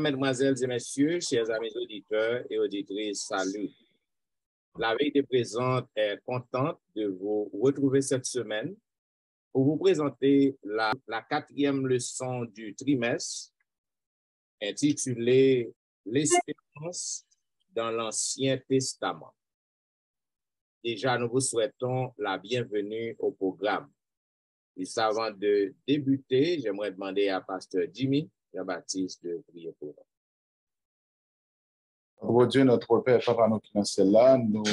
Mesdames, Mesdemoiselles et Messieurs, chers amis auditeurs et auditrices, salut. La Vérité Présente est contente de vous retrouver cette semaine pour vous présenter la quatrième leçon du trimestre intitulée L'espérance dans l'Ancien Testament. Déjà, nous vous souhaitons la bienvenue au programme. Et avant de débuter, j'aimerais demander à Pasteur Jimmy Jean-Baptiste de prier pour nous. Bon Dieu, notre Père, Papa, nous qui sommes là, nous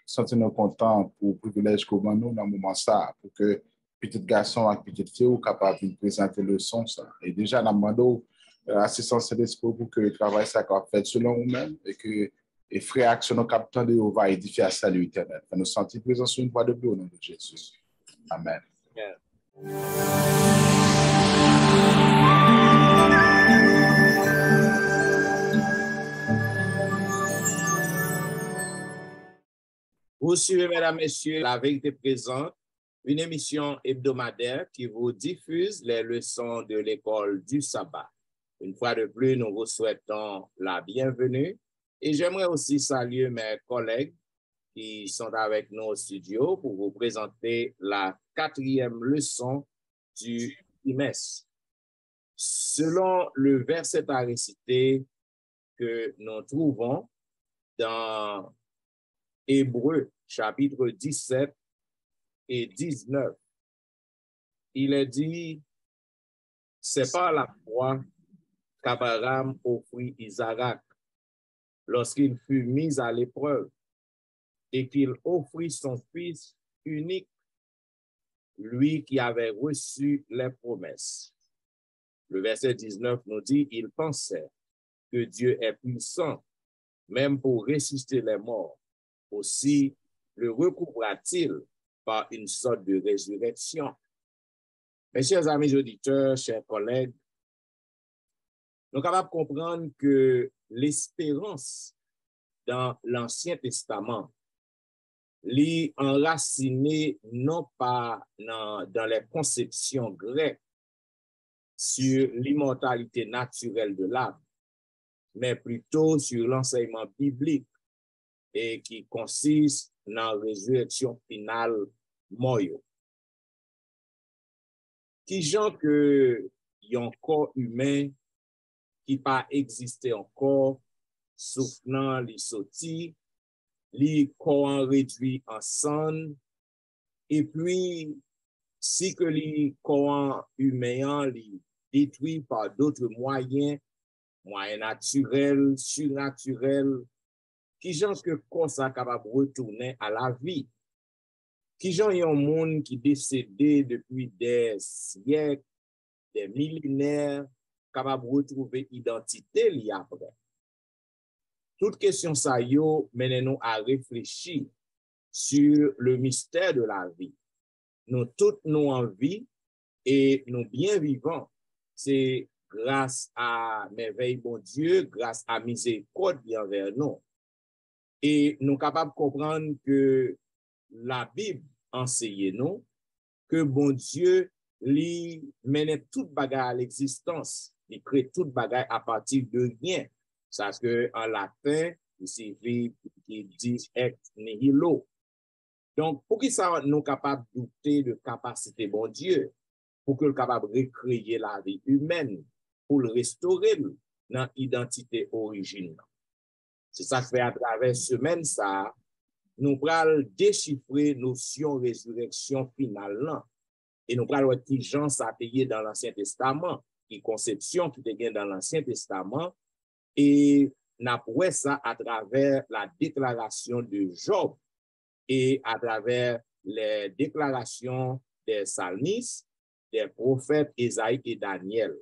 sentons contents pour le privilège qu'on a nous dans le moment ça, pour que petit garçon et petite fille soient capables de présenter le son. Ça. Et déjà, nous demandons assistance de l'esprit pour que le travail soit fait selon nous-mêmes et que les frères actions captants de nous va édifier à salut éternel. Nous sentons présence sur une voie de Dieu au nom de Jésus. Amen. Yeah. Vous suivez, mesdames, messieurs, La Vérité Présente, une émission hebdomadaire qui vous diffuse les leçons de l'école du sabbat. Une fois de plus, nous vous souhaitons la bienvenue et j'aimerais aussi saluer mes collègues qui sont avec nous au studio pour vous présenter la quatrième leçon du trimestre. Selon le verset à réciter que nous trouvons dans Hébreux, chapitre 17 et 19, il est dit, c'est par la foi qu'Abraham offrit Isaac lorsqu'il fut mis à l'épreuve et qu'il offrit son fils unique, lui qui avait reçu les promesses. Le verset 19 nous dit, il pensait que Dieu est puissant, même pour ressusciter les morts. Aussi le recouvra-t-il par une sorte de résurrection. Mes chers amis auditeurs, chers collègues, nous sommes capables de comprendre que l'espérance dans l'Ancien Testament l'est enracinée non pas dans les conceptions grecques sur l'immortalité naturelle de l'âme, mais plutôt sur l'enseignement biblique et qui consiste dans la résurrection finale moyo. Qui gens que y a un corps humain qui pas existé encore, soufflant li sorti, li corps réduit en sang, et puis si que li corps humain li détruit par d'autres moyens naturels, surnaturels, qui gens que corps ça capable de retourner à la vie. Qui gens y a un monde qui décédé depuis des siècles, des millénaires, capable de retrouver identité li après. Toute question ça yo mène nous à réfléchir sur le mystère de la vie. Nous toutes nous en vie et nous bien vivants, c'est grâce à merveille bon Dieu, grâce à miséricorde envers nous. Et nous sommes capables de comprendre que la Bible enseigne nous que bon Dieu lui mène toute bagaille à l'existence, il crée toute bagaille à partir de rien. Ça que en latin, il signifie qui dit ex nihilo. Donc, pour qui ça nous capables de douter de capacité bon Dieu, pour que le capable de recréer la vie humaine, pour le restaurer dans l'identité originelle. C'est ça que fait à travers semaine ça, nous allons déchiffrer notion résurrection finale là. Et nous allons qui gens ça payé dans l'Ancien Testament, qui conception qui était dans l'Ancien Testament, et n'a pas ça à travers la déclaration de Job et à travers les déclarations des psalmistes, des prophètes Ésaïe et Daniel.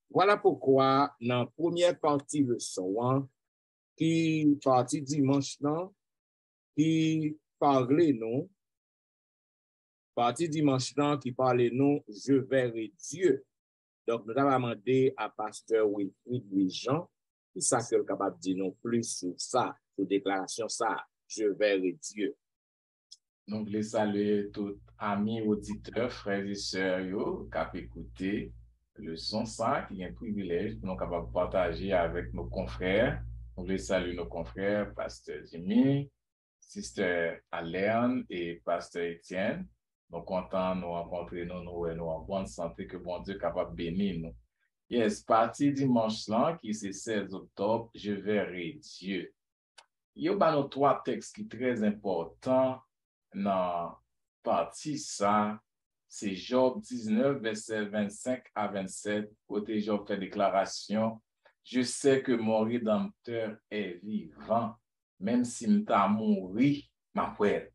Voilà pourquoi dans la première partie de son qui partie dimanche là, qui parlait nous, partie dimanche là qui parlait nous, je verrai Dieu. Donc nous avons demandé à pasteur Wilfrid Jean, qui ça que capable de dire non plus sur ça, sur déclaration ça, je verrai Dieu. Donc, les saluer tous amis auditeurs, frères et sœurs, qui ont écouté leçon ça qui est un privilège pour nous capables de partager avec nos confrères. On veut saluer nos confrères, Pasteur Jimmy, Sister Alain et Pasteur Étienne. Nous contents de nous rencontrer, nous en bonne santé, que bon Dieu est capable de bénir nous. Yes, parti dimanche là, qui c'est 16 octobre, je verrai Dieu. Il y a nos trois textes qui sont très importants dans partie ça. C'est Job 19, verset 25 à 27, côté Job fait déclaration. Je sais que mon Rédempteur est vivant, même s'il t'a mouru, ma frère.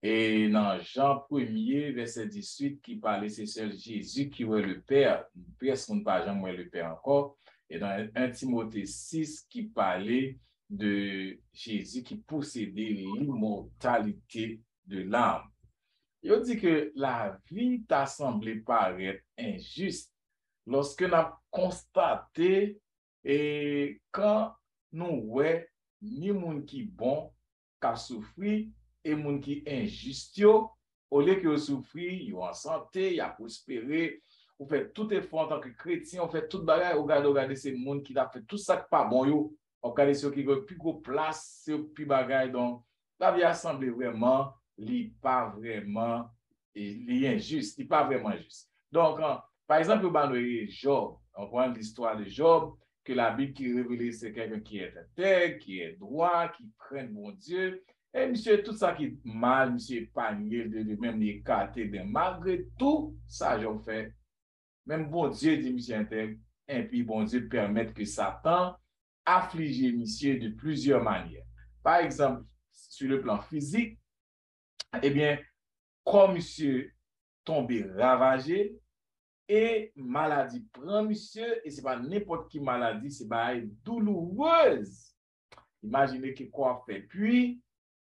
Et dans Jean 1er, verset 18, qui parlait, c'est seul Jésus qui est le Père. Personne ne peut jamais le Père encore. Et dans 1 Timothée 6, qui parlait de Jésus qui possédait l'immortalité de l'âme. Il dit que la vie t'a semblé paraître injuste lorsque nous avons constaté et quand nous voyons ni monde qui bon qui souffri et monde qui injuste au lieu que souffri, ils en santé, ils a prospéré, on fait tout effort en tant que chrétien, on fait tout bagage, regarde ces monde qui a fait tout ça qui pas bon yo, on regarde ceux qui ont plus gros place, c'est plus bagage donc la vie a semblé vraiment li pas vraiment li injuste, li pas vraiment juste. Donc par exemple, Job, on prend l'histoire de Job, que la Bible qui révèle, c'est quelqu'un qui est intègre, qui est droit, qui craint bon Dieu. Et monsieur, tout ça qui est mal, monsieur panier de lui-même, il est écarté. Malgré tout ça, Job fait. Même bon Dieu dit, monsieur intègre, et puis bon Dieu permet que Satan afflige monsieur de plusieurs manières. Par exemple, sur le plan physique, eh bien, quand monsieur tombe ravagé, et maladie prend monsieur, et ce n'est pas n'importe qui maladie, c'est douloureuse. Imaginez que quoi fait puis,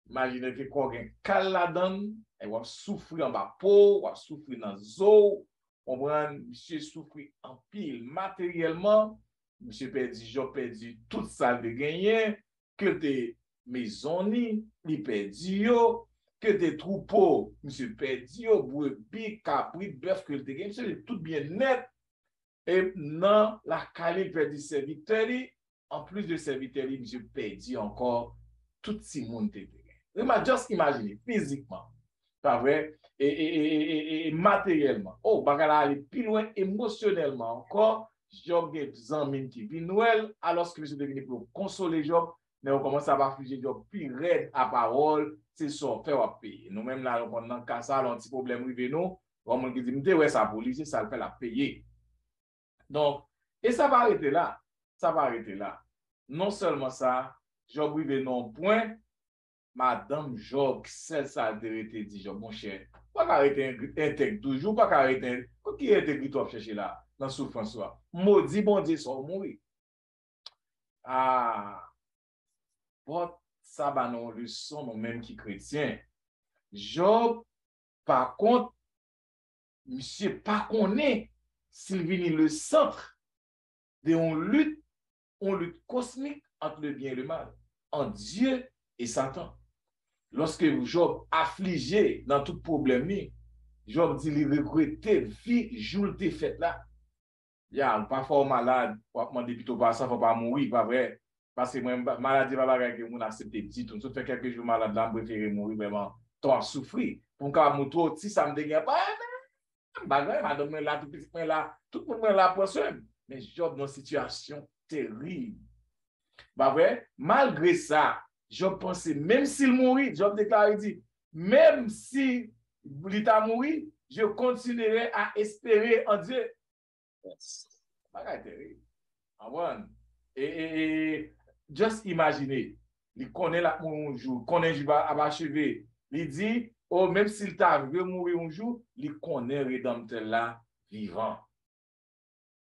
imaginez que quoi gen cal la donne, et va souffrir en bas peau, va souffrir dans os, on prend monsieur souffrir en pile matériellement, monsieur perdu tout ça de gagner, que des maisons il perdu yo, que des troupeaux, monsieur perdu, brebis, cabri, bœuf, que des monsieur tout bien net. Et non, la Cali perdu serviteur, en plus de serviteur, monsieur perdu encore tout ce monde. Just imagine, physiquement, pas vrai, et matériellement. Oh, bagala aller plus loin, émotionnellement encore, Job a des amis qui viennent Noël, alors que monsieur devenu pour consoler Job, mais on commence à affliger Job plus raide à parole, c'est son fait à payer. Nous-mêmes là, on a un cas, ça, un petit problème rivé nous, on dit, ouais, ça police, ça le fait la payer. Donc, et ça va arrêter là. Ça va arrêter là. Non seulement ça, Job rivé non point, Madame Job, celle ça a été dit, Job, mon cher, pas arrêter intègre toujours, pas arrêter, qui intègre toi chercher là, dans la souffrance, maudit bon Dieu, soit mourir. Ah, bon, ça va nous leçon, nous-mêmes qui chrétiens. Job, par contre, monsieur, pas qu'on est, s'il vient le centre de on lutte cosmique entre le bien et le mal, entre Dieu et Satan. Lorsque Job affligé dans tout problème, Job dit il regrettait vie jour de fête là. Il y a pas fort malade, pour demander plutôt pas ça, faut pas mourir, pas vrai. Parce que moi maladie pas bagarre que mon accepter petit, tout fait quelques jours malade là, préférer mourir vraiment, toi souffrir. Pour qu'à moto si ça me dégaine pas, bagarre madame là tout petit là, tout le monde là pour ça. Mais Job dans une situation terrible. Pas vrai? Malgré ça, Job pensait, même s'il mourit, Job déclare, il dit, même si il a mouru, je continuerai à espérer en Dieu. C'est terrible. Et just imaginez, il connaît la mourir un jour, connaît un jour à achever. Il dit, oh, même s'il t'a vu mourir un jour, il connaît le Rédempteur là vivant.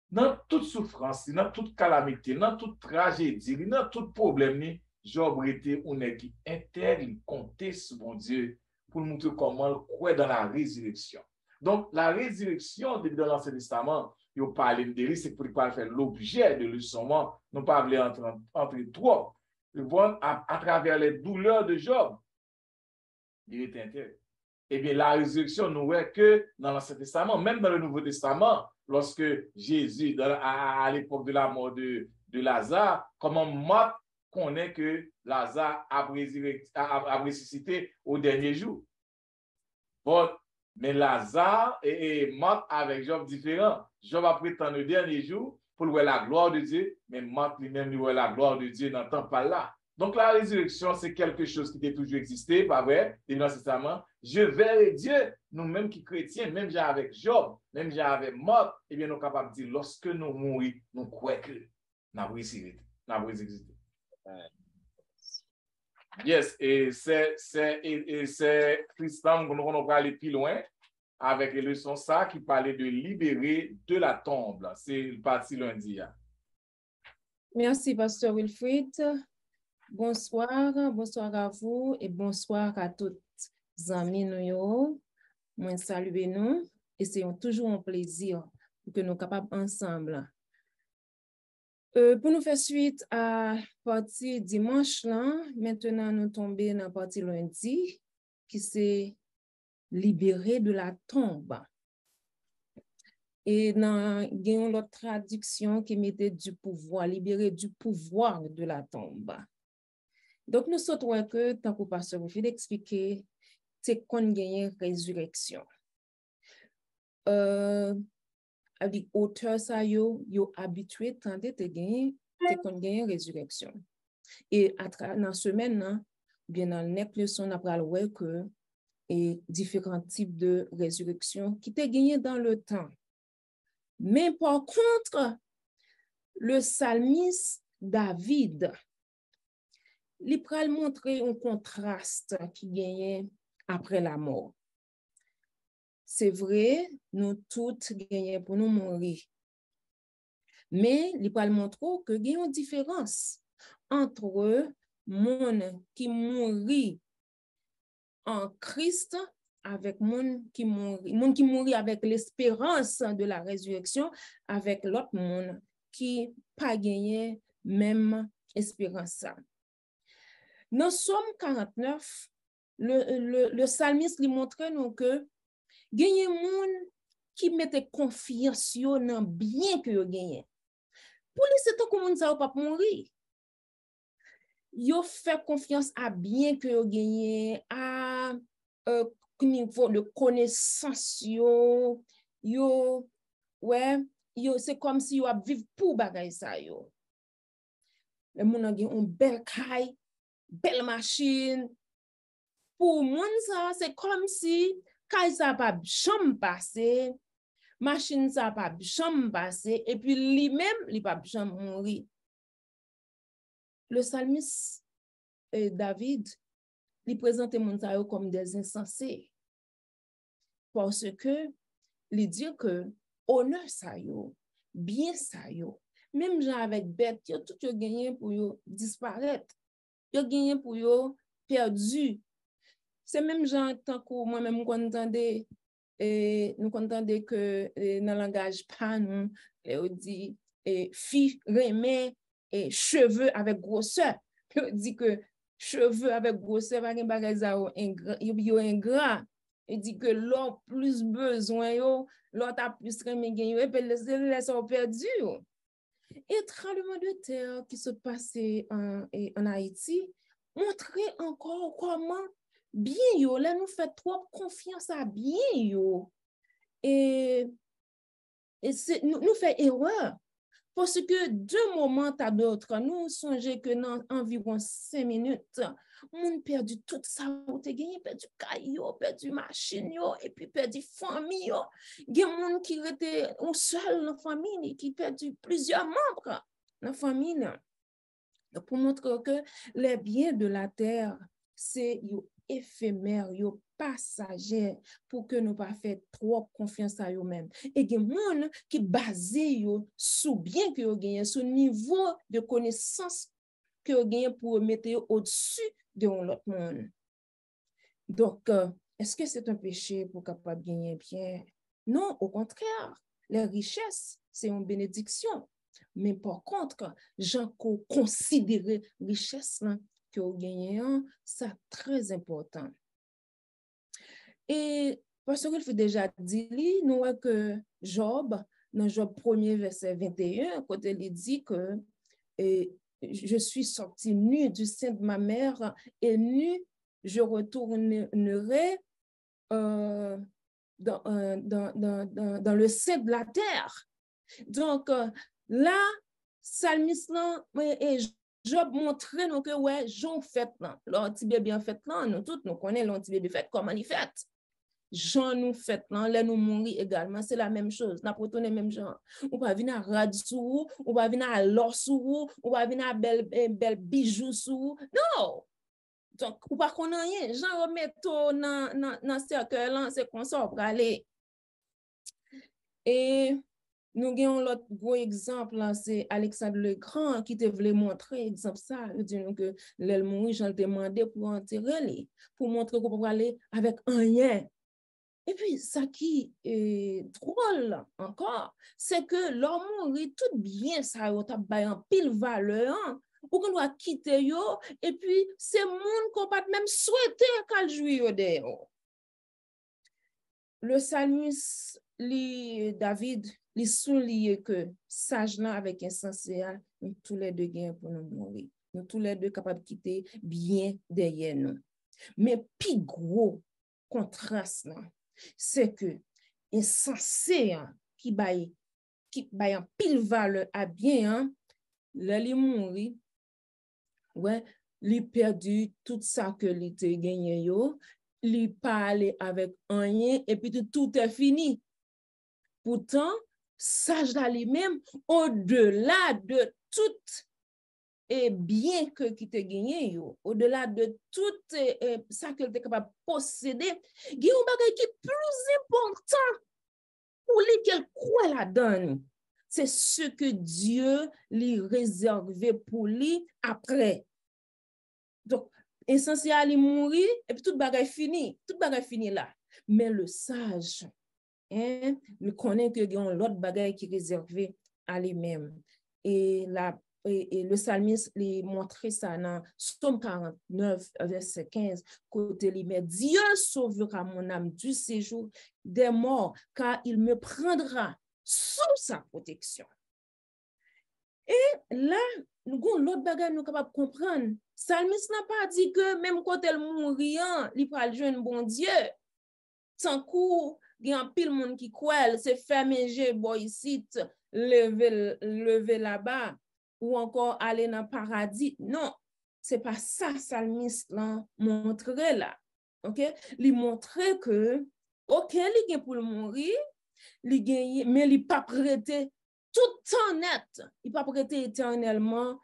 Dans toute souffrance, dans toute calamité, dans toute tragédie, dans tout problème, Job était un qui intègre, compter sur mon Dieu pour nous montrer comment il croit dans la résurrection. Donc, la résurrection, dans l'Ancien Testament, il parle de lui, c'est pour faire l'objet de leçon. Nous pas parler entre trois. À travers les douleurs de Job, il était intègre. Eh bien, la résurrection, nous voyons que dans l'Ancien Testament, même dans le Nouveau Testament, lorsque Jésus, à l'époque de la mort de Lazare, comment Marc connaît que Lazare a ressuscité au dernier jour. Bon, mais Lazare et Marc avec Job différents. Job a prétendu le dernier jour pour voir la gloire de Dieu, mais Marc lui-même lui voit la gloire de Dieu dans le temps pas là. Donc la résurrection, c'est quelque chose qui a toujours existé, pas vrai, dans l'Ancien Testament. Je verrai Dieu, nous-mêmes qui chrétiens, même déjà avec Job, même déjà avec Marc, eh bien nous sommes capables de dire, lorsque nous mourons, nous croyons que nous avons existé. Yes, et c'est Tristan, on va aller plus loin avec les leçons ça qui parlait de libérer de la tombe. C'est parti lundi. Merci, Pasteur Wilfrid. Bonsoir à vous et bonsoir à toutes les amis nous. Moi, saluez nous et c'est toujours un plaisir que nous sommes capables ensemble. Pour nous faire suite à partie dimanche, là, maintenant nous tombons dans la partie lundi qui s'est libéré de la tombe. Et dans l'autre traduction qui mettait du pouvoir, libéré du pouvoir de la tombe. Donc, nous souhaitons que, tant que pasteur vous fait expliquer, c'est qu'on gagne résurrection. Avec auteur ça yo habitué tenter de gagner, c'est qu'on gagne résurrection. Et dans la semaine, bien dans le leçon, on a voir que et différents types de résurrection qui étaient gagnés dans le temps. Mais par contre, le psalmiste David, il pral montrer un contraste qui gagnait après la mort. C'est vrai, nous toutes gagnons pour nous mourir. Mais il pral montrer que il y a une différence entre monde qui mourit en Christ avec monde qui mourit avec l'espérance de la résurrection avec l'autre monde qui pas gagné même espérance. Dans Somme 49, le psalmiste lui montre nous que gagné monde qui mette confiance dans bien que yo gagné. Pour lui c'est tout comme ça pas mourir. Yo fait confiance à bien que yo gagné à niveau de connaissance yo c'est comme si yo a vivre pour bagay ça yo. Le monde a une belle caille, belle machine. Pour moun ça c'est comme si caille ça pas jamais passé, machine ça pas jamais passé et puis lui-même il pas jamais mourir. Le psalmiste David il présente moun ça yo comme des insensés. Parce que il dit que honneur ça yo, bien ça yo, même gens avec bête, yo tout yo gagné pour yo disparaître. Yo gagné pour yo perdu. C'est même gens tant que moi même nous entendait que dans le langage pas nous on dit fille remet cheveux avec grosseur. On dit que cheveux avec grosseur pas gen bagay ça yo ingrat. Il dit que l'on plus besoin yo, l'autre a plus remet gen yo et puis les ont perdu. Et tremblement de terre qui se passait en Haïti montrait encore comment bien yo, là nous fait trop confiance à bien yo. Et nous fait erreur. Parce que d'un moment à l'autre, nous songeons que dans environ 5 minutes, on perdu tout ça, on a gagné, perdu caillou, perdu machine, et puis perdu famille. Il y a des gens qui étaient seul dans la famille, qui perdu plusieurs membres dans la famille. Pour montrer que les biens de la terre, c'est éphémère, yo passager pour que nous pas faire trop confiance à eux-mêmes. Et des gens qui basé yo sous bien que yo gagne, sous niveau de connaissance que yo gagne pour mettre au-dessus de l'autre monde. Donc, est-ce que c'est un péché pour capable gagner bien? Non, au contraire, les richesses, c'est une bénédiction. Mais par contre, j'en considère richesse là que vous gagnez, c'est très important. Et parce qu'il faut déjà dire, nous voyons que Job, dans Job 1er, verset 21, quand il dit que je suis sorti nu du sein de ma mère et nu, je retournerai dans le sein de la terre. Donc, là, Psalmiste et Job montrait nous que, ouais, Jean fait là, l'anti-bébé bien fait là, nous tous, nous connaissons l'anti-bébé fait, comment il fait. Jean nous fait là, là nous mourir également, c'est la même chose, n'a pas tourné même genre. On va venir à radisou, on va venir à l'orsou, on va venir à bel bijou sou. Non! Donc, ou pas qu'on a rien, Jean remet tout dans ce cercle là, c'est qu'on sort pour aller. Et nous avons l'autre gros exemple, c'est Alexandre le Grand qui te voulait montrer exemple ça. Il dit que l'elle mourit, j'en demandé pour enterrer, pour montrer qu'on peut aller avec un rien. Et puis, ça qui est drôle encore, c'est que l'homme mourit tout bien, ça a en pile valeur, ou qu'on doit quitter yo, et puis c'est monde qu'on peut même souhaiter qu'elle joue dehors. Le psalmiste, David, il souligne que sage là avec insensé, nous tous les deux gagnent pour nous mourir. Nous tous les deux capables de quitter bien derrière nous. Mais plus gros contraste là, c'est que insensé qui baille en pile valeur à bien, là il mourir, ouais, il perdu tout ça que il te gagné yo. Il parle avec rien et puis tout est fini. Pourtant, sage là lui-même, au-delà de tout et bien que qui te gagné, au-delà de tout ça que tu es capable de posséder, il y a un bagage qui est plus important pour lui qu'elle croit là-dedans. C'est ce que Dieu lui réservé pour lui après. Donc, essentiel, il mourit et puis tout bagage fini là. Mais le sage, il connaît que il y a l'autre bagage qui est réservé à lui-même. Et le psalmiste lui montrait ça dans Psaume 49, verset 15, côté lui met Dieu sauvera mon âme du séjour des morts, car il me prendra sous sa protection. Et là, nous avons l'autre bagage nous capable de comprendre. Psalmiste n'a pas dit que même quand elle mourit, il va le joindre bon Dieu. Tant coup, il y a un pile monde qui croit, c'est fermer boy ici, lever là-bas, ou encore aller dans le paradis. Non, c'est pas ça psalmiste là montrer là. OK? Il montrer que OK, il est pour mourir, il gagne mais il pas prêté tout en net, il pas prêté éternellement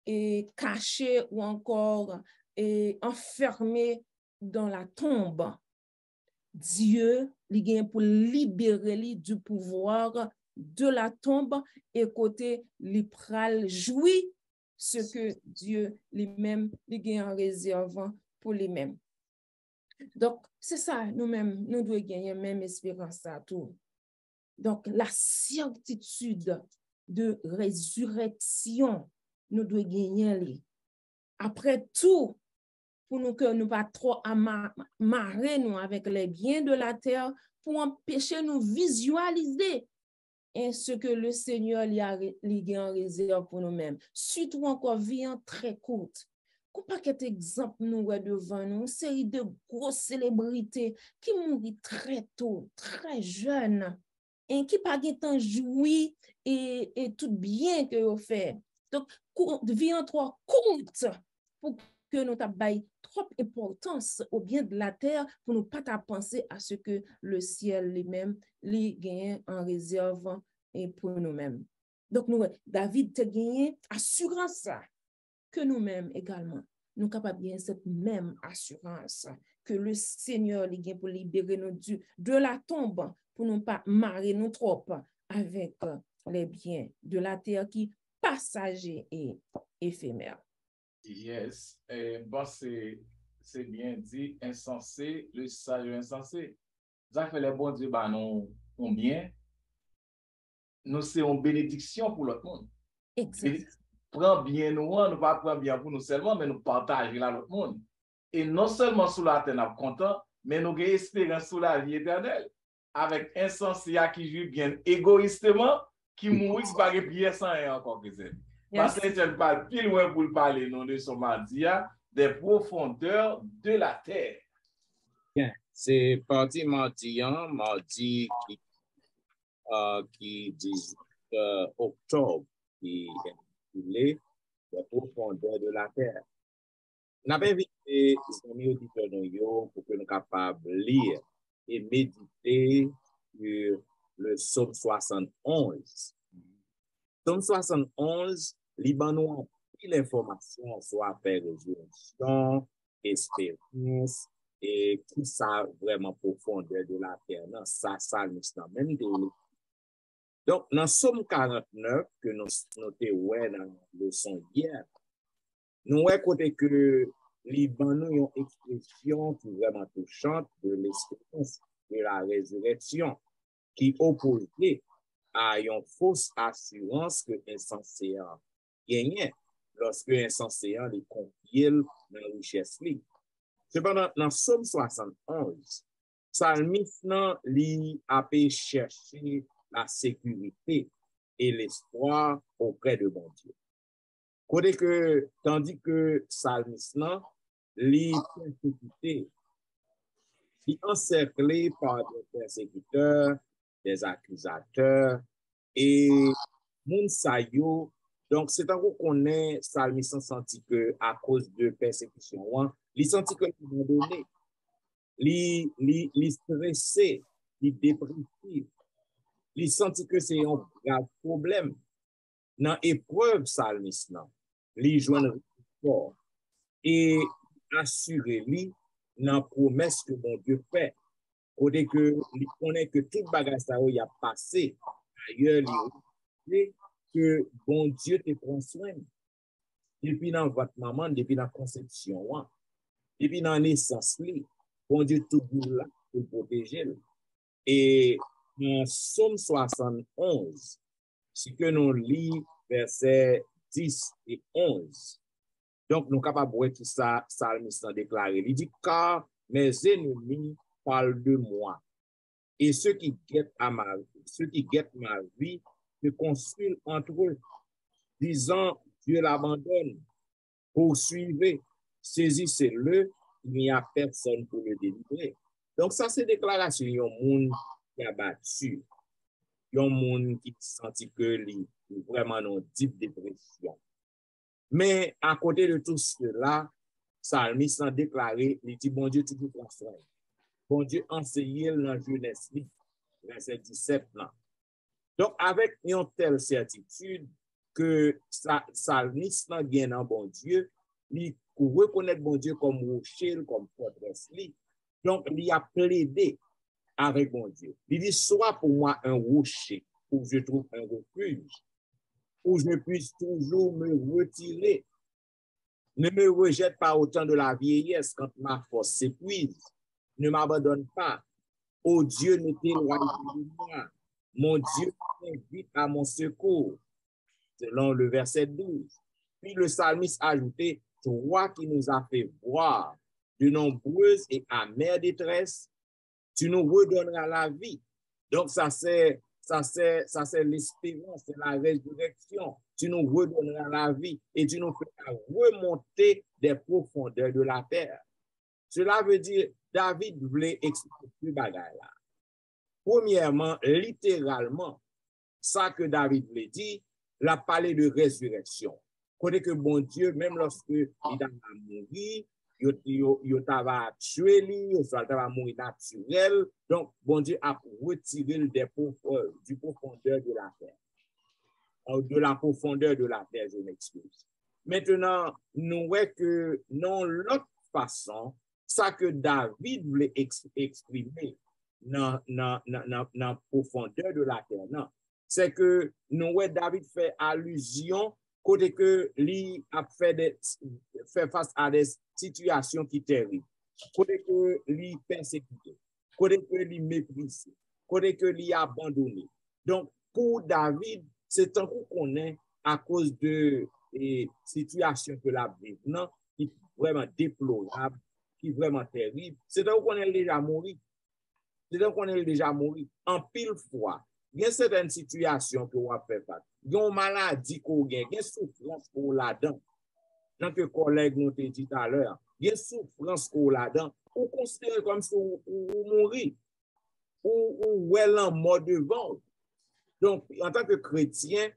et caché ou encore enfermé dans la tombe. Dieu, il gagne pour libérer du pouvoir de la tombe et côté il pral jouit ce que Dieu lui-même il gagne en réserve pour lui-même. Donc, c'est ça, nous-mêmes, nous devons gagner même espérance à tout. Donc, la certitude de résurrection, nous devons gagner. Après tout, pour nous que nous pas trop amarrer nous avec les biens de la terre, pour empêcher nous visualiser ce que le Seigneur lui a en réserve pour nous-mêmes. Surtout encore, vie très courte. Qu'on pas qu'un exemple nous devant nous, une série de grosses célébrités qui mourent très tôt, très jeunes, et qui pas temps joui et tout bien que vous fait. Donc, vie en trop courte pour que nous t'abaille trop importance au bien de la terre pour nous pas penser à ce que le ciel lui-même lui gagne en réserve et pour nous-mêmes. Donc, nous, David te gagné assurance ça que nous-mêmes également, nous capables de gagner cette même assurance que le Seigneur lui gagne pour libérer nous de la tombe pour ne pas marrer nous trop avec les biens de la terre qui passagers et éphémères. Yes. Bon, c'est bien dit, insensé, le sage insensé. Ça fait les bons Dieu, bah, nous, bien. Nous, c'est une bénédiction pour l'autre monde. Exact. Prends bien nous, nous pas prendre bien pour nous seulement, mais nous partager là l'autre monde. Et non seulement sous la terre, nous sommes contents, mais nous avons espérance sous la vie éternelle. Avec insensé qui joue bien égoïstement, qui mourit par les prières sans rien encore. Parce que je ne parle plus loin pour parler non de son mardi, des profondeurs de la terre. Bien, c'est parti mardi qui 18 octobre, qui est intitulé les profondeurs de la terre. Nous avons invité les amis auditeurs pour que nous soyons capables de lire et méditer sur le psaume 71. Psaume 71, Liban nous a pris l'information sur la résurrection, espérance, et tout ça vraiment profondeur de la terre. Non, ça, même de donc, dans Somme 49, que nous notons dans la leçon hier, nous voyons côté que Liban nous une expression qui est vraiment touchante de l'espérance de la résurrection, qui opposée à une fausse assurance que insensé gagnait lorsque insensé les confie dans la richesse. Cependant, dans Somme 71, Psalmiste lui a cherché la sécurité et l'espoir auprès de bon Dieu. Tandis que Psalmiste lui persécuté, lui encerclé par des persécuteurs, des accusateurs et moun sa yo. Donc c'est un coup qu'on est Psalmiste senti que à cause de persécution, il senti que abandonné, il stressé, il dépressif. Il senti que c'est un grave problème. Dans l'épreuve psalmiste, il joint fort et assurer-lui dans la promesse que mon Dieu fait. Côté que il connaît que toute bagage ça y a passé, ailleurs il que bon Dieu te prend soin. Depuis dans votre maman, depuis la conception, depuis dans la naissance, bon Dieu toujours là pour protéger. Et dans Somme 71, ce que nous lisons, versets 10 et 11. Donc, nous sommes capables de voir tout ça, Psalmiste a déclaré. Il dit, car mes ennemis parlent de moi. Et ceux qui guettent ma vie se consultent entre eux, disant, Dieu l'abandonne. Poursuivez, saisissez-le, il n'y a personne pour le délivrer. Donc, ça, c'est déclaration. Il y a un monde qui a battu. Il y a un monde qui sentit que il vraiment dans une deep dépression. Mais à côté de tout cela, Psalmiste a déclaré, il dit, bon Dieu, toujours prend soin. Bon Dieu, enseigne dans la jeunesse, verset 17 là. Donc, avec une telle certitude que Psalmiste a gagné en bon Dieu, il reconnaît bon Dieu comme rocher, comme forteresse. Donc, il a plaidé avec bon Dieu. Il dit, sois pour moi un rocher où je trouve un refuge, où je puisse toujours me retirer. Ne me rejette pas au temps de la vieillesse quand ma force s'épuise. Ne m'abandonne pas. Ô Dieu, ne t'éloigne pas de moi. Mon Dieu m'invite à mon secours. Selon le verset 12. Puis le psalmiste a ajouté, toi qui nous as fait voir de nombreuses et amères détresses, tu nous redonneras la vie. Donc ça c'est l'espérance, c'est la résurrection. Tu nous redonneras la vie et tu nous feras remonter des profondeurs de la terre. Cela veut dire, David voulait expliquer ce bagage-là. Premièrement, littéralement, ça que David voulait dire, il a parlé de résurrection. Côté que bon Dieu, même lorsque il a mouru, il va tuer lui, il va mourir naturel. Donc, bon Dieu a retiré du profondeur de la terre. De la profondeur de la terre, je m'excuse. Maintenant, nous voyons que dans l'autre façon, ça que David voulait exprimer dans la profondeur de la terre, c'est que nous voyons David fait allusion côté que lui a fait face à des situations qui terribles, côté que lui persécuté, côté que lui méprisé, côté que lui abandonné. Donc, pour David, c'est un coup qu'on est à cause de situations que la vie, qui est vraiment déplorable, qui est vraiment terrible, c'est donc qu'on est déjà mort. C'est donc qu'on est déjà mort. En pile fois, il y a certaines situations que on fait face. Il y a une maladie qu'on gagne, il y a une souffrance qu'on là-dedans. Tant que collègue nous t'a dit tout à l'heure, il y a une souffrance qu'on là-dedans. On considère comme si on mourit. Ou elle en mode devant. Donc, en tant que chrétien,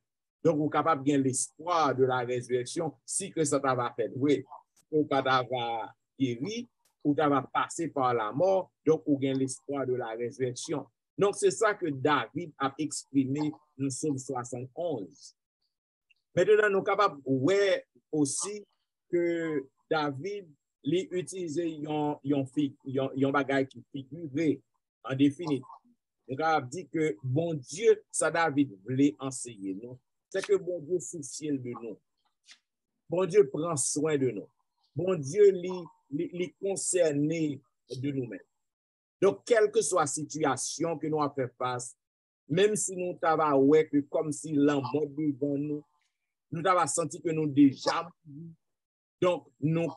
donc, vous êtes capable de gagner l'espoir de la résurrection si que ça va fait. Oui, ou pas d'avoir guéri, ou d'avoir passé par la mort, donc vous gagnez l'espoir de la résurrection. Donc, c'est ça que David a exprimé dans Psaume 71. Maintenant, nous sommes capables de voir aussi que David lui utilisé un bagage qui figurait en définitive. Nous avons dit que bon Dieu, ça David voulait enseigner nous. C'est que bon Dieu soucie de nous. Bon Dieu prend soin de nous. Bon Dieu les concerné de nous-mêmes. Donc, quelle que soit la situation que nous avons fait face, même si nous avons ouais que comme si l'amour devant nous, nous avons senti que nous déjà, donc nous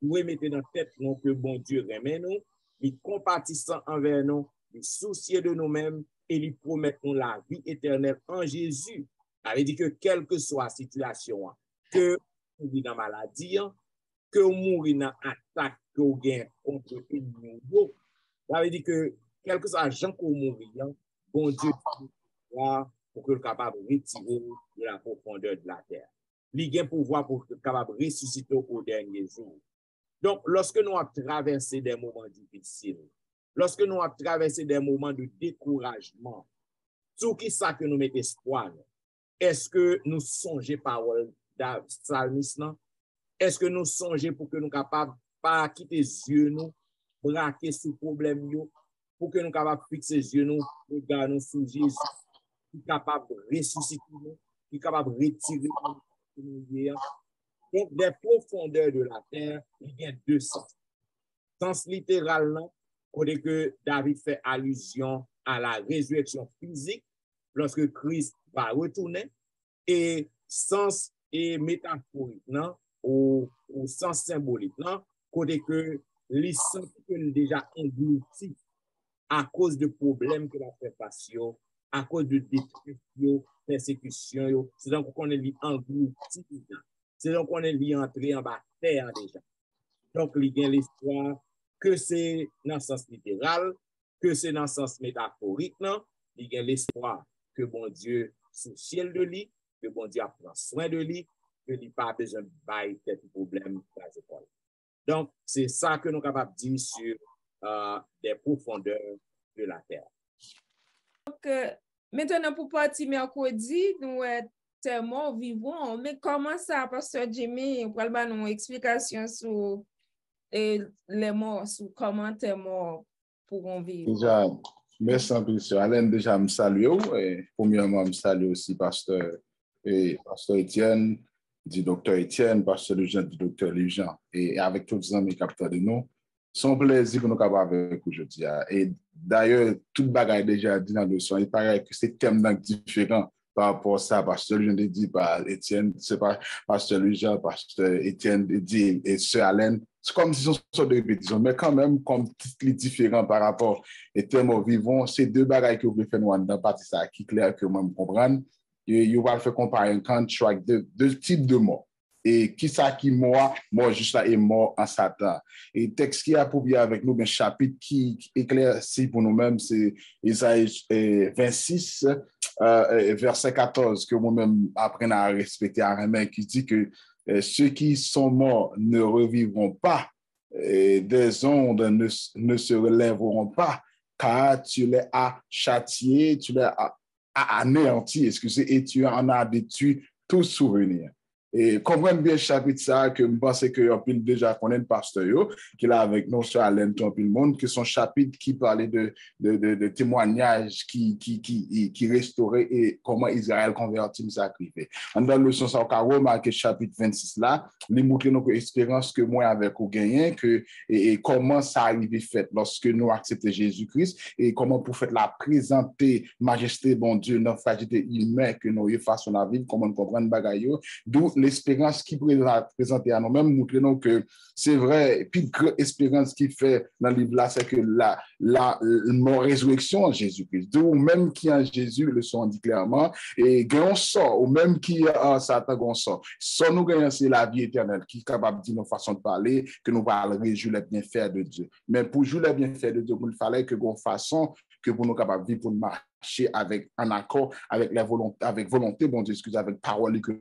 remettons dans la tête nous, que bon Dieu remet nous, il compatissant envers nous, il soucie de nous-mêmes et il promet nous la vie éternelle en Jésus. Ça veut dire que quelle que soit la situation, que vous vivez dans la maladie, que vous mourrez dans l'attaque que vous gagnez contre l'ennemi, ça veut dire que quel que soit l'argent que vous mourrez, bon Dieu pour que vous capable de retirer de la profondeur de la terre. Il a un pouvoir pour être capable de ressusciter au dernier jour. Donc, lorsque nous avons traversé des moments difficiles, lorsque nous avons traversé des moments de découragement, tout qui ça que nous mettons espoir, est-ce que nous songeons parole de psalmiste? Est-ce que nous songeons pour que nous soyons capables de pas quitter les yeux, nous, braquer ce problème, pour que nous soyons capables de fixer les yeux, nous, regarder nous sur Jésus, qui est capable de ressusciter, qui est capable de retirer nous. Donc, des profondeurs de la terre, il y a deux sens. Sens littéralement, côté que David fait allusion à la résurrection physique lorsque Christ va retourner, et sens et métaphorique, non? Au sens symbolique, non? Côté que les sens que déjà engloutis à cause de problèmes que la fait passer, à cause de détresse, persécution, c'est donc qu'on est englouti. C'est donc qu'on est entré en bas terre déjà. Donc, il y a l'espoir que c'est dans le sens littéral, que c'est dans le sens métaphorique, non? Il y a l'espoir que bon Dieu sous le ciel de lui, que bon Dieu prend soin de lui, que il n'a pas besoin de bailler tel problème dans les écoles. Donc, c'est ça que nous sommes capables de dire sur des profondeurs de la terre. Donc, maintenant, pour partir mercredi, nous sommes morts vivants, mais comment ça, Pasteur Jimmy, vous pouvez nous une explication sur les morts, sur comment les morts pourront vivre? Déjà, merci un peu, Sœur Alain. Déjà, me salue. Premièrement, me salue aussi Pasteur Étienne, du docteur Étienne, Pasteur Jean, du docteur Jean, et avec tous les amis capteurs de nous. C'est un plaisir pour nous capables avec aujourd'hui. Et d'ailleurs, toute bagaille déjà dit dans le son, il paraît que c'est thème différent par rapport à ça, Pasteur Jean dit par Étienne, c'est pas Pasteur Jean, Pasteur Étienne dit et Sœur Alain. C'est comme si ce sont deux répétitions, mais quand même, comme titre différent par rapport aux thèmes vivants, c'est deux bagailles que vous pouvez faire nous dans partie ça qui est clair que moi me comprendre. Et vous va faire comparer un contract de deux types de morts. Et qui ça qui mort juste là est mort en Satan. Et texte qui a publié avec nous, un chapitre qui éclaircit pour nous-mêmes, c'est Isaïe 26, verset 14, que moi-même apprenne à respecter à remettre, qui dit que ceux qui sont morts ne revivront pas, et des ondes ne se relèveront pas, car tu les as châtiés, tu les as anéantis, excusez, et tu en as détruit tout souvenir. Et comprenez bien le chapitre ça, que je pense que on peut déjà connaître le pasteur, qui est là avec nous sur Alain tout le monde, que son chapitre qui parlait de témoignages qui restauraient et comment Israël convertit le sacrifice. Dans le sens où on a remarqué le chapitre 26 là, il montre nos expériences que moi avec vous gagné, et comment ça arrive fait lorsque nous acceptons Jésus-Christ, et comment pour faire la présenter majesté, bon Dieu, notre fragilité humaine que nous faisons la vie, comment nous comprenons bagaille, d'où l'espérance qui présente à nous-mêmes, montrer nous que c'est vrai, puis l'espérance qui fait dans le livre là, c'est que la résurrection en Jésus-Christ, ou même qui en Jésus, le son dit clairement, et on sort, ou même qui en Satan, on sort. Sans nous gagner, c'est la vie éternelle, qui est capable de dire nos façons de parler, que nous parlons réjouir les bienfaits de Dieu. Mais pour jouer les bienfaits de Dieu, il fallait que nous façon que pour nous capables de vivre, pour marcher en accord avec la volonté, bon Dieu, excusez, avec parole que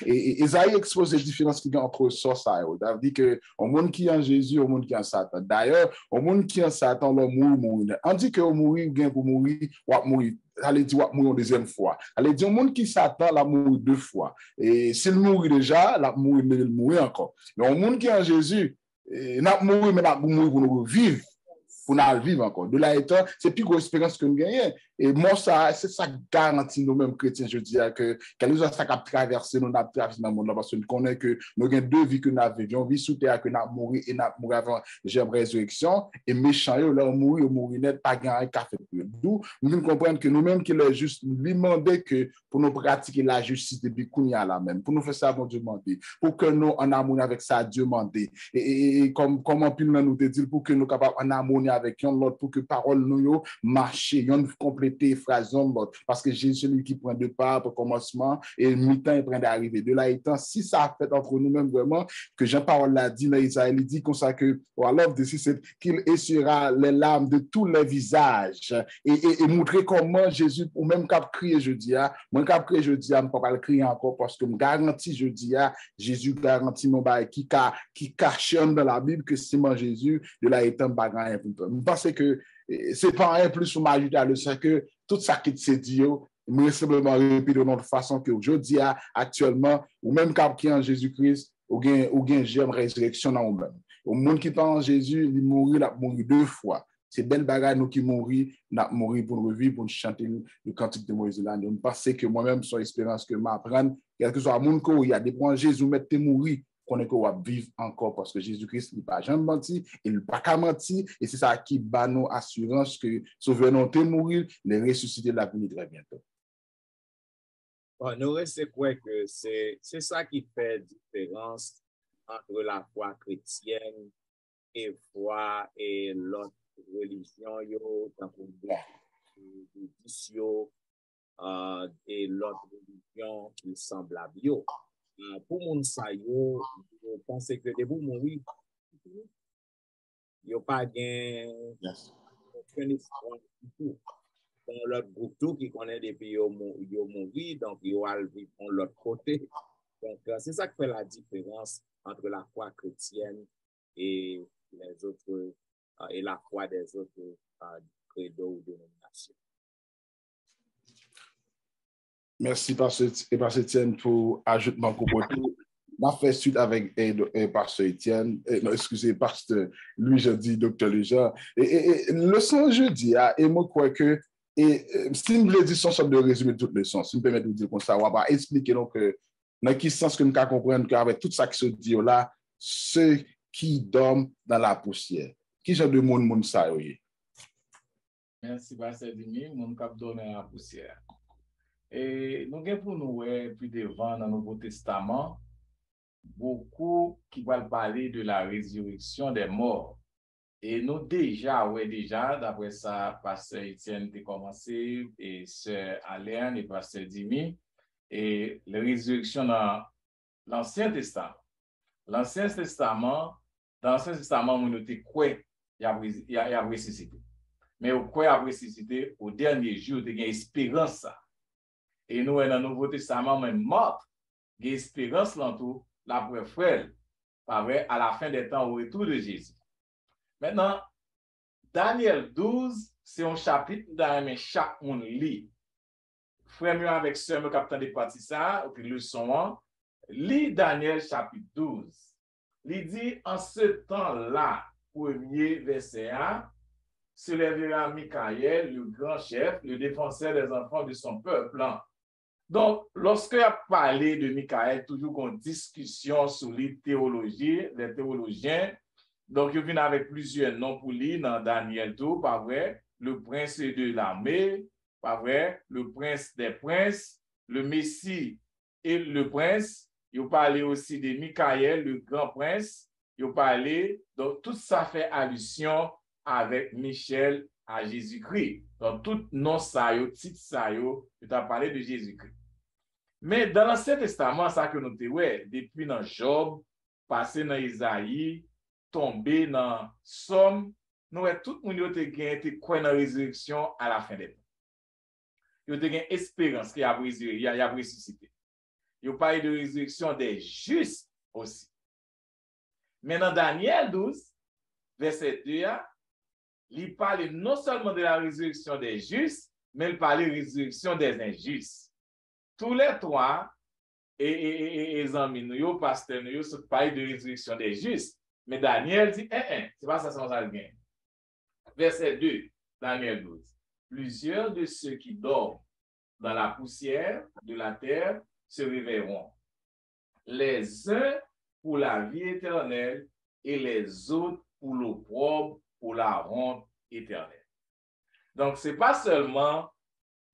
et Isaïe expose les différences qu'il y a entre ça et ça. Il dit que au monde qui est en Jésus, au monde qui est en Satan. D'ailleurs, au monde qui est en Satan, l'homme mourir. On dit que mourir, bien pour mourir, ou mourir. Allez dire mourir une deuxième fois. Allez dire au monde qui Satan, la mourir 2 fois. Et s'il mourit déjà, la mourir encore. Mais au monde qui est en Jésus, n'a mourir, mais n'a mourir pour nous vivre. Pour nous vivre encore. De là étant, c'est plus grosse expérience que nous gagnons. Et moi, c'est ça garantit nous-mêmes chrétiens, je dis que quelque chose ça a traversé, nous avons traversé dans le monde, parce que nous connaissons que nous avons 2 vies que nous avons. Une vie sous terre que nous avons mouru et nous avons mouru avant la résurrection. Et méchants, là, on mourit net, pas gagner un café. D'où nous comprenons que nous-mêmes, qui est juste, lui demander que pour nous pratiquer la justice depuis qu'on y a là même, pour nous faire ça, bon Dieu demander, pour que nous en harmonie avec ça, Dieu demander. Et comme en pile nous te dit, pour que nous capables en harmonie avec l'autre, pour que parole nous marche, yon compléter phrase l'autre, parce que Jésus celui qui prend 2 parts au commencement et le mi-temps est prêt d'arriver. De là étant, si ça a fait entre nous-mêmes vraiment, que Jean-Paul l'a dit dans Isaïe, il dit comme ça que, alors de c'est qu'il essuiera les larmes de tous les visages et montrer comment Jésus, ou même cap crier je dis, moi cap crier je dis, je ne peux pas le crier encore parce que me garantit je dis, Jésus garantit mon bail qui cache dans la Bible que c'est moi Jésus, de là étant bagarre. Je pense que c'est pas un plus ou majorité à le c'est que tout ça qui s'est dit, mais simplement répéter de notre façon que je dis actuellement, ou même quand qui est en Jésus-Christ, ou bien j'aime résurrection dans nous-mêmes. Au monde qui parle en Jésus, il mourit 2 fois. C'est belle bagarre nous qui mourir, n'a mourir pour nous revivre, pour nous chanter le cantique de Moïse là. Donc, parce que moi-même, son expérience que m'apprendre, quel que soit le monde il y a des points Jésus mettre mourir. Qu'on est qu'on va vivre encore parce que Jésus-Christ n'est pas jamais menti, il n'est pas qu'à mentir, et c'est ça qui bat nos assurances que sauveur te mourir, les ressusciter la venir très bientôt. Bon, nous restons quoi que c'est ça qui fait différence entre la foi chrétienne et foi et l'autre religion, et l'autre religion qui semble à bio. Pour mon sayo, je pense que de vous mourir, il n'y a pas aucun espoir du tout. Dans l'autre groupe tout qui connaît des pays qui ont mouru, donc ils vont vivre de l'autre côté. Donc c'est ça qui fait la différence entre la foi chrétienne et les autres et la foi des autres credos ou dénominations. Merci, Pasteur Étienne, pour ajouter mon propos. On a fait suite avec Pasteur Étienne, excusez, Pasteur Louis, je dis Docteur Léjean. Et le sens, je dis, et moi, quoi que, si nous voulons dire son sorte de résumer toutes les sens, si nous permettez de dire comme ça, on va expliquer donc, dans quel sens que nous pouvons comprendre qu'avec tout ça qui se dit là, ceux qui dorment dans la poussière. Qui genre de monde ça, oui? Merci, Pasteur Dimi, mon cap dorme dans la poussière. Et nous avons pour nous, plus devant dans le Nouveau Testament, beaucoup qui vont parler de la résurrection des morts. Et nous déjà, d'après ça, Pasteur Étienne a commencé, et Sœur Alain et Pasteur Dimi, et la résurrection dans l'Ancien Testament. L'Ancien Testament, on était quoi il y a ressuscité. Mais au quoi il a ressuscité, au dernier jour, il y a espérance. Et nous, dans le Nouveau Testament, même mort, il y a espérance dans tout, la preuve frère, à la fin des temps, au retour de Jésus. Maintenant, Daniel 12, c'est un chapitre dans chaque monde lit. Frère mieux avec sœur, capitaine de partie ça, puis le son, lit Daniel chapitre 12. Il dit, en ce temps-là, premier verset 1, se lèvera Michaël, le grand chef, le défenseur des enfants de son peuple. Donc, lorsqu'il a parlé de Michaël, toujours en discussion sur les théologiens, donc il vient avec plusieurs noms pour lui dans Daniel 2, pas vrai, le prince de l'armée, pas vrai, le prince des princes, le Messie et le prince, il parlait aussi de Michael, le grand prince, il parlait, donc tout ça fait allusion avec Michel à Jésus-Christ. Donc tout nom ça, titre ça, il a parlé de Jésus-Christ. Mais dans l'Ancien Testament, ça que nous avons, depuis dans Job, passé dans Isaïe, tombé dans Somme, nous avons tout le monde qui a été croit dans la résurrection à la fin des temps. Il y a une espérance qui a ressuscité. Il y a parlé de résurrection des justes aussi. Mais dans Daniel 12, verset 2, il parle non seulement de la résurrection des justes, mais il parle de la résurrection des injustes. Tous les trois, et les amis, nous, pasteurs, nous, parlent de résurrection des justes. Mais Daniel dit, c'est pas ça sans ça bien. Verset 2, Daniel 12. Plusieurs de ceux qui dorment dans la poussière de la terre se réveilleront. Les uns pour la vie éternelle et les autres pour l'opprobre, pour la honte éternelle. Donc, ce n'est pas seulement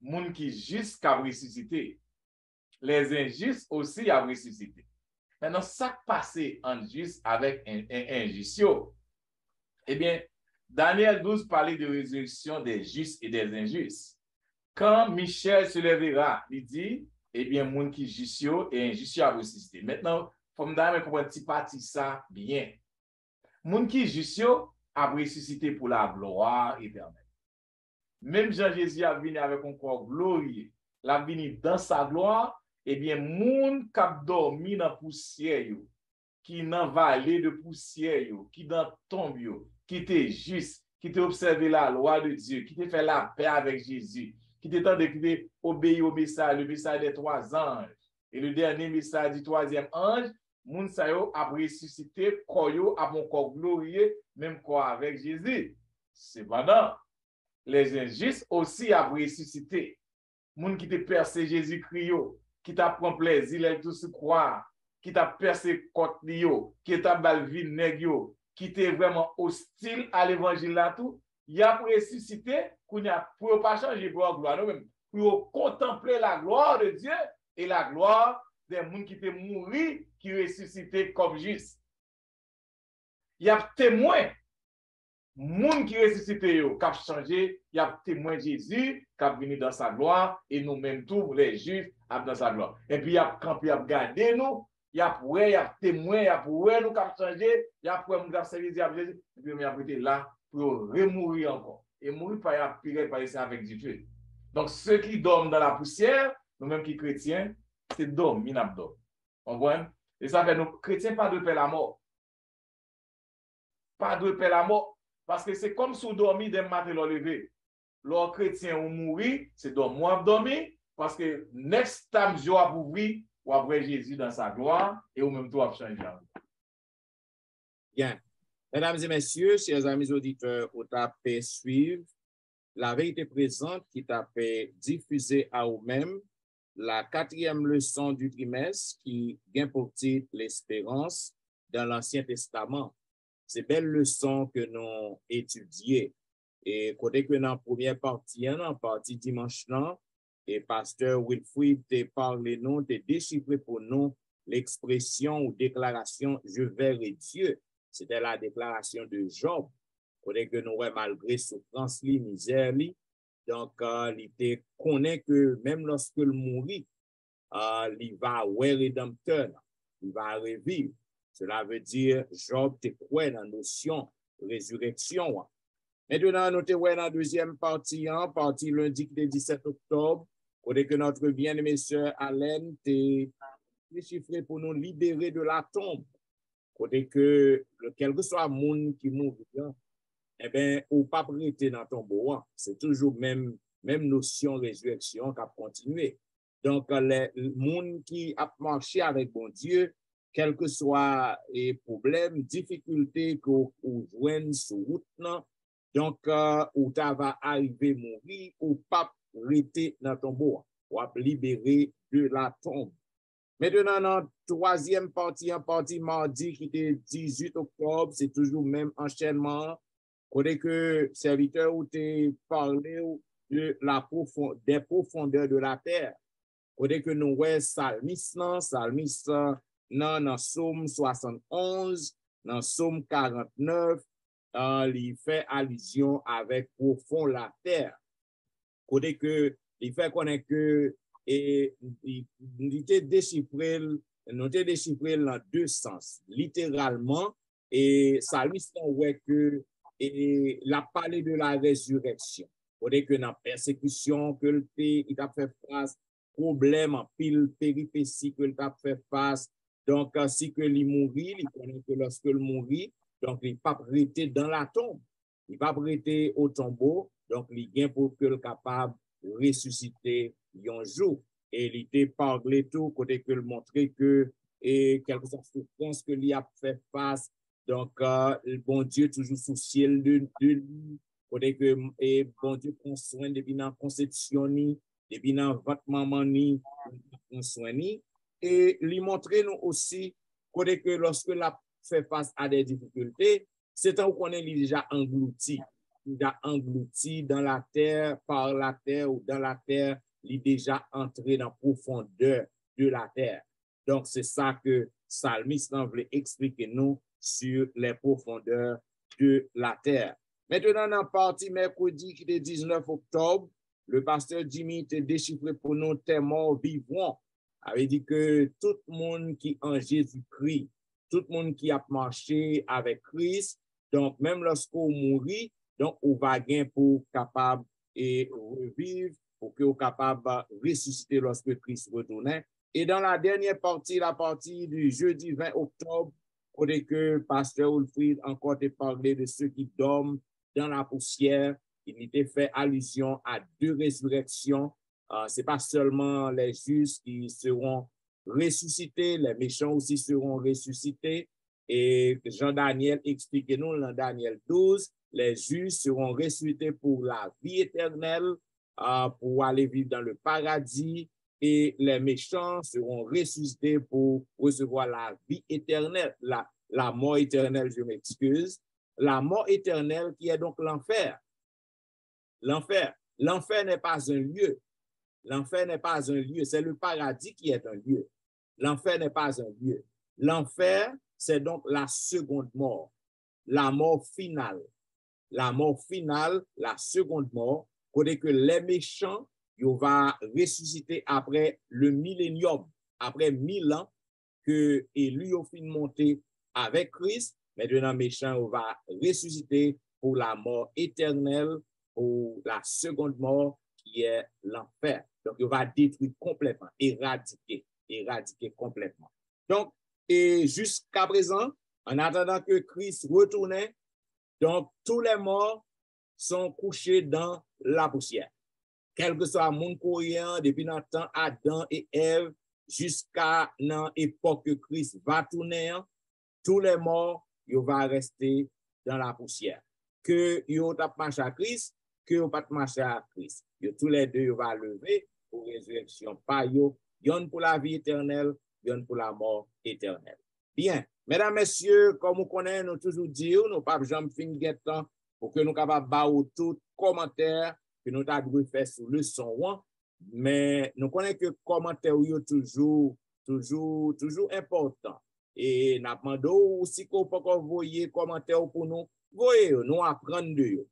les gens qui juste ont ressuscité. Les injustes aussi ont ressuscité. Maintenant, ça passé en juste avec un injuste. Eh bien, Daniel 12 parlait de résurrection des justes et des injustes. Quand Michel se lèvera, il dit, eh bien, les gens qui justes et injustes ont ressuscité. Maintenant, il faut me comprendre un petit parti ça bien. Les gens qui justes ont ressuscité pour la gloire éternelle. Même Jean-Jésus a venu avec un corps glorieux, il a venu dans sa gloire. Eh bien, moun qui a dormi dans la poussière, qui dans la vallée de poussière, qui dans la tombe, qui était juste, qui était observé la loi de Dieu, qui était fait la paix avec Jésus, qui était obéi au message, le message des 3 anges. Et le dernier message du 3e ange, moun sa yo a ressuscité, koyo a mon corps glorieux, même corps avec Jésus. Cependant, les injustes aussi a ressuscité. Moun qui te percé Jésus-Christ, qui t'a pris plaisir, il tout se croire, qui t'a percé contre lui, qui t'a balvi nèg yo, qui était vraiment hostile à l'évangile là tout, il a ressuscité pour ne pas changer pour la gloire, même pour contempler la gloire de Dieu et la gloire des gens qui étaient morts, qui ressuscitaient comme juste. Il y a témoin, gens qui ressuscitent, qui ont changé, il y a témoin Jésus qui a venu dans sa gloire et nous-mêmes tous les Juifs dans sa gloire. Et puis il y a quand il a gardé nous, il y a pour il y a témoin, il y a pour nous qui a changé, il y a pour nous qui a servi à Jésus, et puis il a été là pour remourir encore. Et mourir par la pire par avec Dieu. Donc ceux qui dorment dans la poussière, nous-mêmes qui chrétiens, c'est dormir, nous dormons. On voit? Et ça fait nous chrétiens pas de paix la mort. Pas de paix la mort. Parce que c'est comme si vous dormiez d'un matin levé. Lors chrétien ou mourir, c'est dormir dormir. Parce que next time je vais ouvrir, ou après Jésus dans sa gloire, et au même temps, changer. Bien. Mesdames et messieurs, chers amis auditeurs, au tapé suivre la vérité présente qui t'a fait diffuser à vous-même la 4e leçon du trimestre qui vient pour titre l'espérance dans l'Ancien Testament. C'est belle leçon que nous étudions. Et côté que dans la première partie, en partie dimanche, et pasteur Wilfried te parlé nous, te déchiffré pour nous l'expression ou déclaration je verrai Dieu. C'était la déclaration de Job. Côté que nous, malgré souffrance, misère, donc il te connaît que même lorsque le mourit, il va ouais rédempteur, il va revivre. Cela veut dire, Job te croit dans la notion de résurrection. Maintenant, nous te voyons dans la deuxième partie, partie lundi, le 17 octobre, côté que notre bien-aimée sœur Alain te déchiffré pour nous libérer de la tombe. Côté que, quel que soit le monde qui mourut, eh bien, ou pas prêter dans ton tombeau, c'est toujours même notion de résurrection qui a continué. Donc, les gens qui a marché avec bon Dieu, quel que soit les problèmes, difficultés qu'on joigne sur route, donc, ou tu vas arriver à mourir, ou pas rester dans ton tombeau, ou à libérer de la tombe. Maintenant, dans la troisième partie, en partie mardi, qui était 18 octobre, c'est toujours le même enchaînement. Côté que serviteur ou te parlé de des profondeurs de la terre. Côté que nous voyons Salmis dans Somme 71, dans Somme 49, il fait allusion avec profond la terre. Côté que il fait connaître que et il était déchiffré, dans deux sens, littéralement, et ça lui semble que et la parlé de la résurrection. Côté que dans la persécution que il a fait face, problème en pile péripéties que il a fait face. Donc, ainsi que il mourit, il connaît que lorsque il mourit, donc il n'est pas prêté dans la tombe, il n'est pas prêté au tombeau, donc il vient pour que le capable de ressusciter un jour. Et il était parlé tout, côté que le montrer que, et quelque souffrance que lui a fait face, donc le bon Dieu toujours sous ciel de lui, côté que, et bon Dieu prend soin depuis dans la conception, depuis dans votre maman, prend soin, et lui montrer nous aussi, côté que lorsque la fait face à des difficultés, c'est un qu'on est déjà englouti. Il a englouti dans la terre, par la terre ou dans la terre, il est déjà entré dans la profondeur de la terre. Donc, c'est ça que Psalmiste voulait expliquer nous sur les profondeurs de la terre. Maintenant, dans la partie mercredi qui est 19 octobre, le pasteur Jimmy a déchiffré pour nous tes morts vivants. Il avait dit que tout le monde qui en Jésus-Christ, tout le monde qui a marché avec Christ, donc même lorsqu'on mourit, donc on va gagner pour capable et revivre, pour qu'on capable de ressusciter lorsque Christ retournait. Et dans la dernière partie, la partie du jeudi 20 octobre, côté que pasteur Wilfried encore a parlé de ceux qui dorment dans la poussière, il était fait allusion à deux résurrections. Ce n'est pas seulement les justes qui seront ressuscités, les méchants aussi seront ressuscités. Et Jean-Daniel explique nous dans Daniel 12, les justes seront ressuscités pour la vie éternelle, pour aller vivre dans le paradis, et les méchants seront ressuscités pour recevoir la vie éternelle, la mort éternelle, je m'excuse, la mort éternelle qui est donc l'enfer. L'enfer n'est pas un lieu. L'enfer n'est pas un lieu, c'est le paradis qui est un lieu. L'enfer n'est pas un lieu. L'enfer, c'est donc la seconde mort, la mort finale. La mort finale, la seconde mort, côté que les méchants, ils vont ressusciter après le millénium, après 1000 ans, que lui au fin monté avec Christ, maintenant méchant va ressusciter pour la mort éternelle, pour la seconde mort qui est l'enfer. Donc, il va détruire complètement, éradiquer complètement. Donc, et jusqu'à présent, en attendant que Christ retourne, donc tous les morts sont couchés dans la poussière. Quel que soit le monde coréen, depuis le temps Adam et Ève, jusqu'à l'époque que Christ va tourner, tous les morts, ils vont rester dans la poussière. Que ils ont marché à Christ, que ils n'ont pas marché à Christ. Tous les deux, ils vont lever pour résurrection. Pas yo, yon pour la vie éternelle, yon pour la mort éternelle. Bien, mesdames, messieurs, comme vous connaissez, nous toujours dire, nous pas jamais fin temps pour que nous capables de tout commentaire que nous avons fait sur le son, mais nous connaissons que commentaire est toujours important. Et nous demandons aussi qu'on peut envoyer commentaire pour nous, voyez, nous apprendre de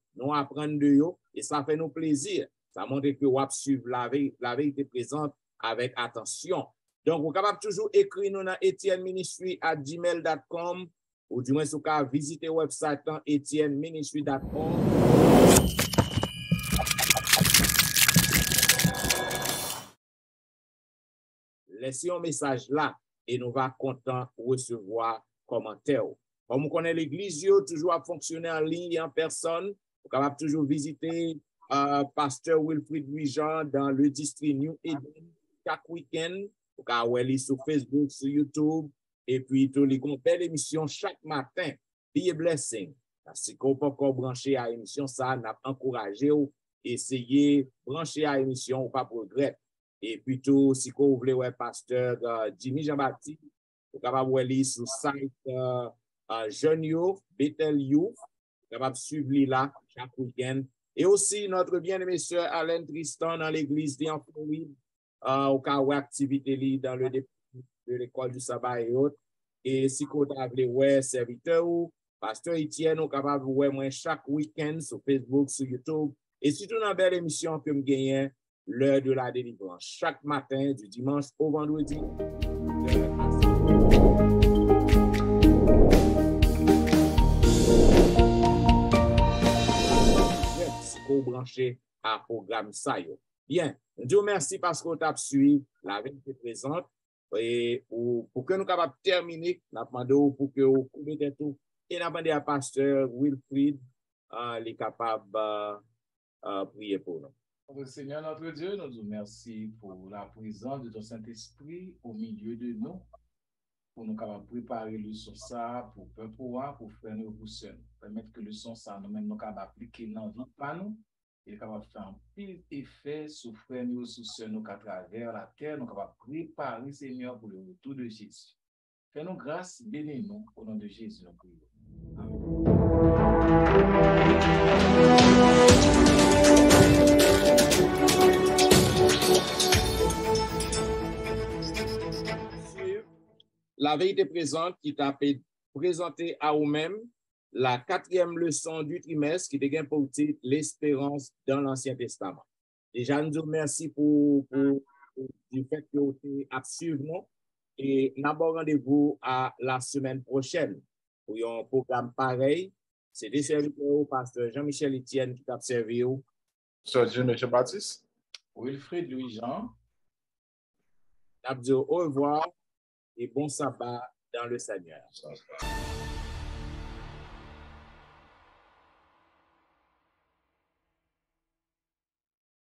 eux, et ça fait nous plaisir. Ça montre que vous suivez la vérité présente avec attention. Donc, vous êtes capable toujours écrire nous dans etienneministry@gmail.com ou du moins, vous pouvez visiter le website etienneministry.com. Laissez un message là et nous va content recevoir commentaires. Comme vous connaissez l'église, toujours à fonctionner en ligne et en personne. Vous capable toujours visiter Pasteur Wilfried Louis-Jean dans le district New Eden chaque week-end. Vous pouvez aller sur Facebook, sur YouTube, et puis tous les belles émissions chaque matin. Be a blessing. Si vous pouvez encore brancher à l'émission, ça n'a encouragé ou essayer brancher à l'émission ou pas progrès. Et puis tout, si vous voulez, Pasteur Jimmy Jean-Baptiste, vous pouvez aller sur le site Jeune Youth, Bethel Youth, vous pouvez suivre là chaque week-end. Et aussi notre bien-aimé sœur Alain Tristan dans l'église en Floride, au cas où activité dans le département de l'école du sabbat et autres. Et si vous avez ouais serviteur ou pasteur Etienne, ou capable de voir moi chaque week-end sur Facebook, sur YouTube. Et surtout dans la belle émission que je gagne, l'heure de la délivrance. Chaque matin, du dimanche au vendredi. Si vous branchez à programme ça. Bien, je vous remercie parce que vous avez suivi la vérité présente. Et pour que nous capables de terminer, nous demandons pour que vous mettez tout. Et nous demandons à pasteur Wilfried, il est capable de prier pour nous. Seigneur notre Dieu, nous vous remercions pour la présence de ton Saint-Esprit au milieu de nous, pour nous capables de préparer le son ça, pour pouvoir, pour faire nos seuls, permettre que le son ça, nous-mêmes, nous capables d'appliquer dans la vie, pas nous, et capable de faire un pile effet sur frère nous, sur sœurs nous, qu'à travers la terre, nous capables de préparer, Seigneur, pour le retour de Jésus. Fais-nous grâce, bénis-nous, au nom de Jésus, nous prions. Amen. La vérité présente qui t'a présenté à vous-même la 4e leçon du trimestre qui devient pour titre l'espérance dans l'Ancien Testament. Déjà, nous vous remercions pour du fait que vous avez suivi nous et nous avons rendez-vous à la semaine prochaine pour un programme pareil. C'est des serviteurs au pasteur Jean-Michel Etienne qui t'a servi. Sir Jean-Michel Baptiste. Wilfried Louis-Jean. Nous vous disons au revoir et bon sabbat dans le Seigneur.